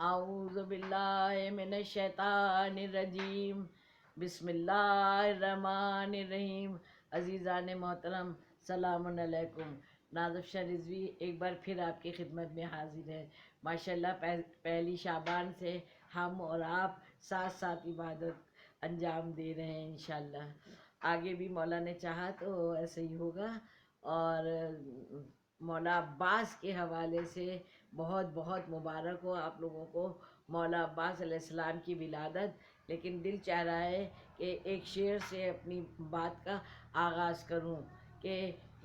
اعوذ باللہ من الشیطان الرجیم، بسم اللہ الرحمن الرحیم۔ عزیزان محترم، سلام علیکم۔ نازف شاہ رضوی ایک بار پھر آپ کی خدمت میں حاضر ہے۔ ماشاءاللہ پہلی شعبان سے ہم اور آپ ساتھ ساتھ عبادت انجام دے رہے ہیں انشاءاللہ۔ آگے بھی مولا نے چاہا تو ایسے ہی ہوگا۔ اور مولا عباس کے حوالے سے بہت بہت مبارک ہو آپ لوگوں کو، مولا عباس علیہ السلام کی ولادت۔ لیکن دل چاہ رہا ہے کہ ایک شعر سے اپنی بات کا آغاز کروں کہ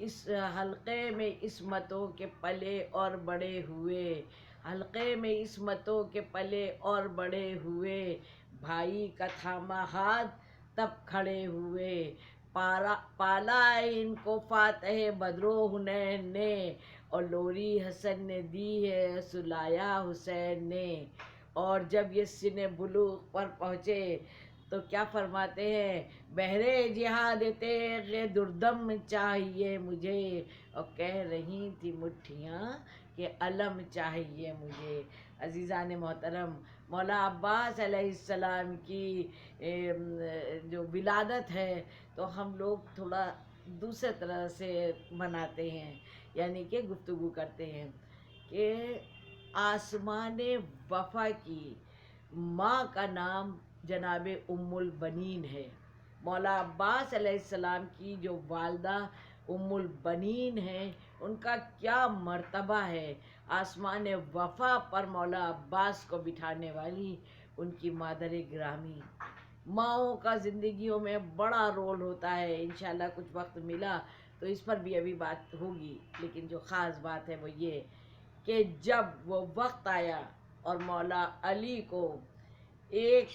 اس حلقے میں عصمتوں کے پلے اور بڑے ہوئے، حلقے میں عصمتوں کے پلے اور بڑے ہوئے، بھائی کا تھاما ہاتھ تب کھڑے ہوئے، پالا ان کو فاتح بدر و حنین نے، اور لوری حسن نے دی ہے سلایا حسین نے۔ اور جب یہ سن بلوغ پر پہنچے تو کیا فرماتے ہیں، بہرے جہاد تیغ دردم چاہیے مجھے، اور کہہ رہی تھی مٹھیاں کہ علم چاہیے مجھے۔ عزیزان محترم، مولا عباس علیہ السلام کی جو ولادت ہے تو ہم لوگ تھوڑا دوسرے طرح سے مناتے ہیں، یعنی کہ گفتگو کرتے ہیں کہ آسمان وفا کی ماں کا نام جناب ام البنین ہے۔ مولا عباس علیہ السلام کی جو والدہ ام البنین ہیں، ان کا کیا مرتبہ ہے۔ آسمان وفا پر مولا عباس کو بٹھانے والی ان کی مادر گرامی۔ ماؤں کا زندگیوں میں بڑا رول ہوتا ہے، انشاءاللہ کچھ وقت ملا تو اس پر بھی ابھی بات ہوگی، لیکن جو خاص بات ہے وہ یہ کہ جب وہ وقت آیا اور مولا علی کو ایک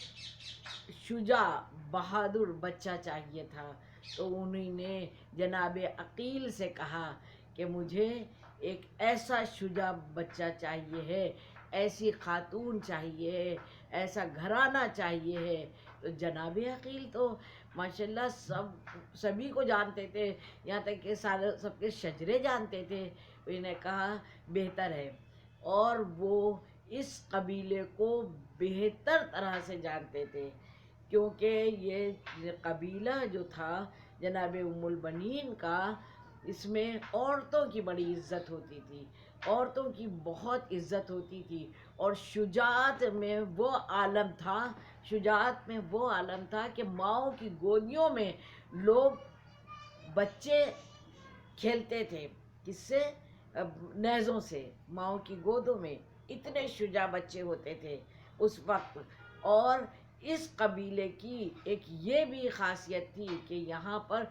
شجاع بہادر بچہ چاہیے تھا تو انہوں نے جناب عقیل سے کہا کہ مجھے ایک ایسا شجاع بچہ چاہیے ہے، ایسی خاتون چاہیے ہے، ایسا گھرانہ چاہیے ہے۔ تو جناب عقیل تو ماشاءاللہ سبھی کو جانتے تھے، یہاں تک کہ سب کے شجرے جانتے تھے۔ انہوں نے کہا بہتر ہے، اور وہ اس قبیلے کو بہتر طرح سے جانتے تھے، کیونکہ یہ قبیلہ جو تھا جناب ام البنین کا، اس میں عورتوں کی بڑی عزت ہوتی تھی، عورتوں کی بہت عزت ہوتی تھی، اور شجاعت میں وہ عالم تھا، شجاعت میں وہ عالم تھا کہ ماؤں کی گودیوں میں لوگ بچے کھیلتے تھے، کس سے؟ نیزوں سے۔ ماؤں کی گودوں میں اتنے شجاع بچے ہوتے تھے اس وقت۔ اور اس قبیلے کی ایک یہ بھی خاصیت تھی کہ یہاں پر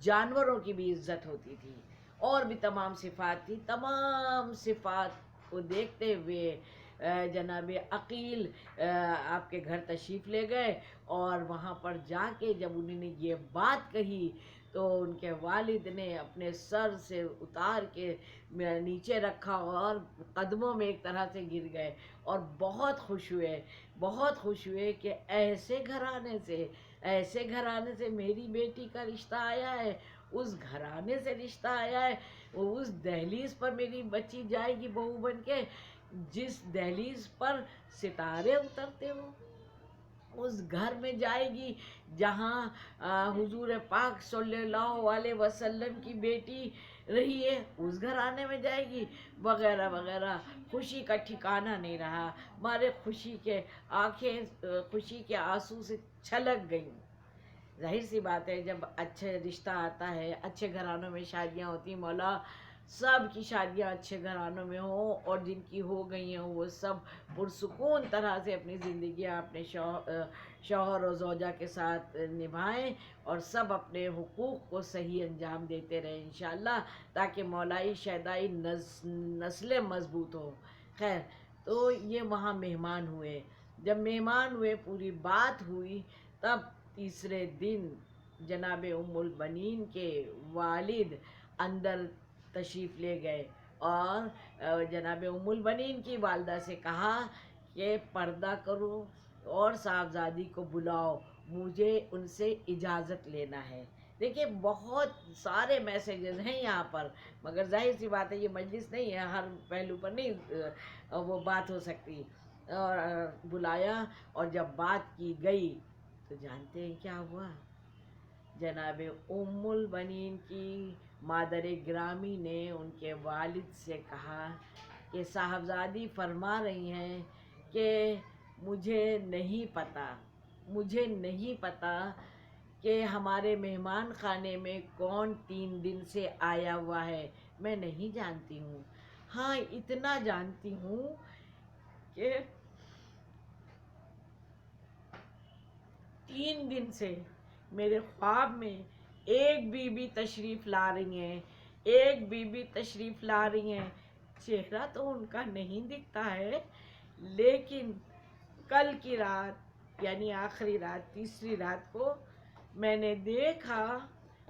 جانوروں کی بھی عزت ہوتی تھی، اور بھی تمام صفات تھی۔ تمام صفات کو دیکھتے ہوئے جناب عقیل آپ کے گھر تشریف لے گئے، اور وہاں پر جا کے جب انہوں نے یہ بات کہی تو ان کے والد نے اپنے سر سے اتار کے نیچے رکھا اور قدموں میں ایک طرح سے گر گئے، اور بہت خوش ہوئے، بہت خوش ہوئے کہ ایسے گھرانے سے میری بیٹی کا رشتہ آیا ہے، اس گھرانے سے رشتہ آیا ہے، اس دہلیز پر میری بچی جائے گی بہو بن کے، جس دہلیز پر ستارے اترتے ہوں، اس گھر میں جائے گی جہاں حضور پاک صلی اللہ علیہ وسلم کی بیٹی رہی ہے، اس گھرانے میں جائے گی، وغیرہ وغیرہ۔ خوشی کا ٹھکانہ نہیں رہا، ہمارے خوشی کے آنکھیں خوشی کے آنسو سے چھلک گئیں۔ ظاہر سی بات ہے، جب اچھے رشتہ آتا ہے، اچھے گھرانوں میں شادیاں ہوتی ہیں، مولا سب کی شادیاں اچھے گھرانوں میں ہوں، اور جن کی ہو گئی ہیں وہ سب پرسکون طرح سے اپنی زندگیاں اپنے شوہر و زوجہ کے ساتھ نبھائیں، اور سب اپنے حقوق کو صحیح انجام دیتے رہیں انشاءاللہ، تاکہ مولائی شیدائی نسلیں مضبوط ہوں۔ خیر، تو یہ وہاں مہمان ہوئے، جب مہمان ہوئے پوری بات ہوئی، تب تیسرے دن جناب ام البنین کے والد اندر تشریف لے گئے، اور جناب ام البنین کی والدہ سے کہا کہ پردہ کرو اور صاحبزادی کو بلاؤ، مجھے ان سے اجازت لینا ہے۔ دیکھیے بہت سارے میسیجز ہیں یہاں پر، مگر ظاہر سی بات ہے یہ مجلس نہیں ہے، ہر پہلو پر نہیں وہ بات ہو سکتی۔ اور بلایا، اور جب بات کی گئی تو جانتے ہیں کیا ہوا؟ جناب ام البنین کی مادر گرامی نے ان کے والد سے کہا کہ صاحبزادی فرما رہی ہیں کہ مجھے نہیں پتا کہ ہمارے مہمان خانے میں کون 3 دن سے آیا ہوا ہے، میں نہیں جانتی ہوں۔ ہاں اتنا جانتی ہوں کہ 3 دن سے میرے خواب میں ایک بی بی تشریف لا رہی ہیں، چہرہ تو ان کا نہیں دکھتا ہے، لیکن کل کی رات یعنی آخری رات، تیسری رات کو میں نے دیکھا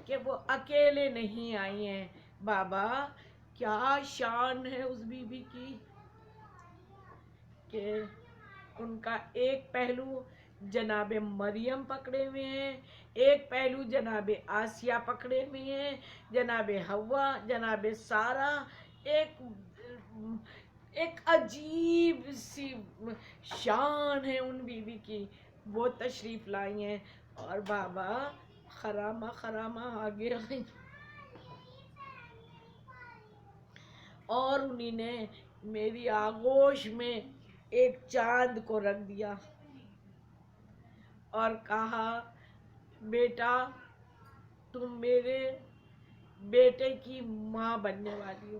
کہ وہ اکیلے نہیں آئی ہیں۔ بابا کیا شان ہے اس بی بی کی کہ ان کا ایک پہلو جناب مریم پکڑے ہوئے ہیں، ایک پہلو جناب آسیہ پکڑے ہوئے ہیں، جناب حوا، جناب سارہ، ایک عجیب سی شان ہے ان بی بی کی، وہ تشریف لائی ہیں اور بابا خرامہ آگے آئی اور انہی نے میری آغوش میں ایک چاند کو رکھ دیا اور کہا بیٹا تم میرے بیٹے کی ماں بننے والی ہو۔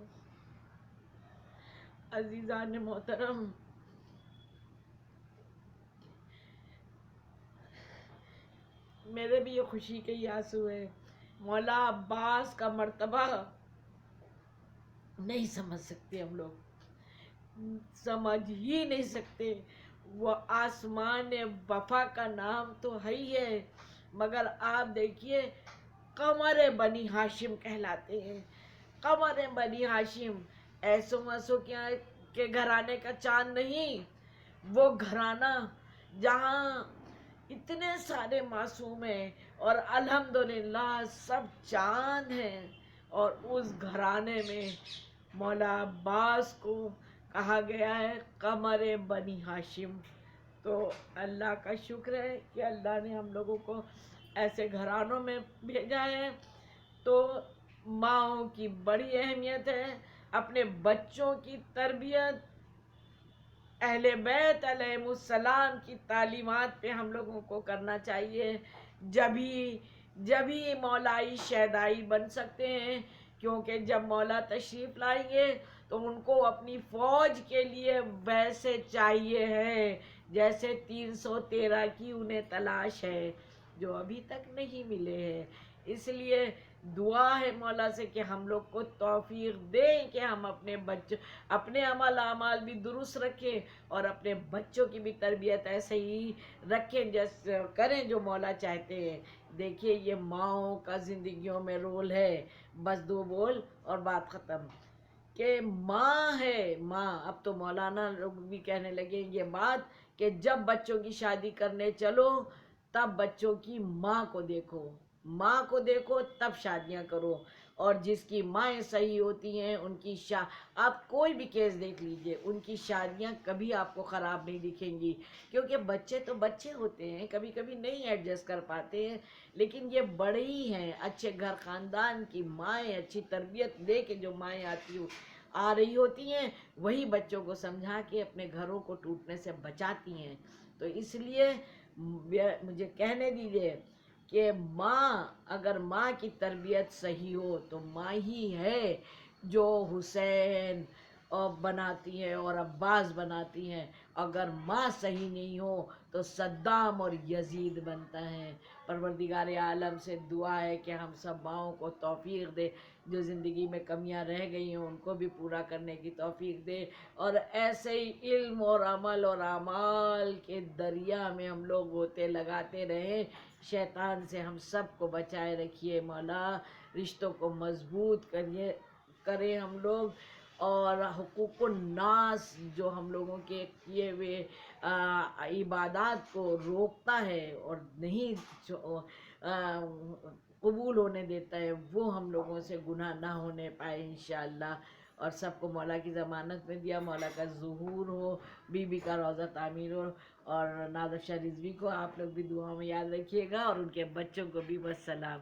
عزیزان محترم، میرے بھی یہ خوشی کے ہی آنسو ہے۔ مولا عباس کا مرتبہ نہیں سمجھ سکتے، ہم لوگ سمجھ ہی نہیں سکتے۔ وہ آسمان وفا کا نام تو ہے ہی ہے، مگر آپ دیکھیے قمر بنی ہاشم کہلاتے ہیں۔ قمر بنی ہاشم ایسو مسو کے گھرانے کا چاند نہیں، وہ گھرانہ جہاں اتنے سارے معصوم ہیں اور الحمدللہ سب چاند ہیں، اور اس گھرانے میں مولا عباس کو کہا گیا ہے قمر بنی ہاشم۔ تو اللہ کا شکر ہے کہ اللہ نے ہم لوگوں کو ایسے گھرانوں میں بھیجا ہے۔ تو ماؤں کی بڑی اہمیت ہے، اپنے بچوں کی تربیت اہل بیت علیہ السلام کی تعلیمات پہ ہم لوگوں کو کرنا چاہیے، جبھی مولائی شیدائی بن سکتے ہیں، کیونکہ جب مولا تشریف لائیں گے تو ان کو اپنی فوج کے لیے ویسے چاہیے ہے جیسے 313 کی انہیں تلاش ہے، جو ابھی تک نہیں ملے ہیں۔ اس لیے دعا ہے مولا سے کہ ہم لوگ کو توفیق دیں کہ ہم اپنے اعمال بھی درست رکھیں اور اپنے بچوں کی بھی تربیت ایسے ہی رکھیں جیسے کریں جو مولا چاہتے ہیں۔ دیکھیے یہ ماؤں کا زندگیوں میں رول ہے، بس 2 بول اور بات ختم، کہ ماں ہے ماں۔ اب تو مولانا لوگ بھی کہنے لگے یہ بات کہ جب بچوں کی شادی کرنے چلو تب بچوں کی ماں کو دیکھو تب شادیاں کرو، اور جس کی مائیں صحیح ہوتی ہیں ان کی آپ کوئی بھی کیس دیکھ لیجئے، ان کی شادیاں کبھی آپ کو خراب نہیں دکھیں گی، کیونکہ بچے تو بچے ہوتے ہیں، کبھی کبھی نہیں ایڈجسٹ کر پاتے ہیں، لیکن یہ بڑے ہی ہیں، اچھے گھر خاندان کی مائیں، اچھی تربیت دے کے جو مائیں آ رہی ہوتی ہیں وہی بچوں کو سمجھا کے اپنے گھروں کو ٹوٹنے سے بچاتی ہیں۔ تو اس لیے مجھے کہنے دیجئے کہ اگر ماں کی تربیت صحیح ہو تو ماں ہی ہے جو حسین بناتی ہے اور عباس بناتی ہیں، اگر ماں صحیح نہیں ہو تو صدام اور یزید بنتا ہے۔ پروردگار عالم سے دعا ہے کہ ہم سب ماؤں کو توفیق دے، جو زندگی میں کمیاں رہ گئی ہیں ان کو بھی پورا کرنے کی توفیق دے، اور ایسے ہی علم اور عمل اور اعمال کے دریا میں ہم لوگ غوطے لگاتے رہیں۔ شیطان سے ہم سب کو بچائے رکھیے مولا، رشتوں کو مضبوط کرے ہم لوگ، اور حقوق الناس جو ہم لوگوں کے کیے ہوئے عبادات کو روکتا ہے اور نہیں قبول ہونے دیتا ہے، وہ ہم لوگوں سے گناہ نہ ہونے پائے انشاءاللہ۔ اور سب کو مولا کی ضمانت میں دیا، مولا کا ظہور ہو، بی بی کا روضہ تعمیر ہو، اور نازف شاہ رضوی کو آپ لوگ بھی دعاؤں میں یاد رکھیے گا، اور ان کے بچوں کو بھی. والسلام.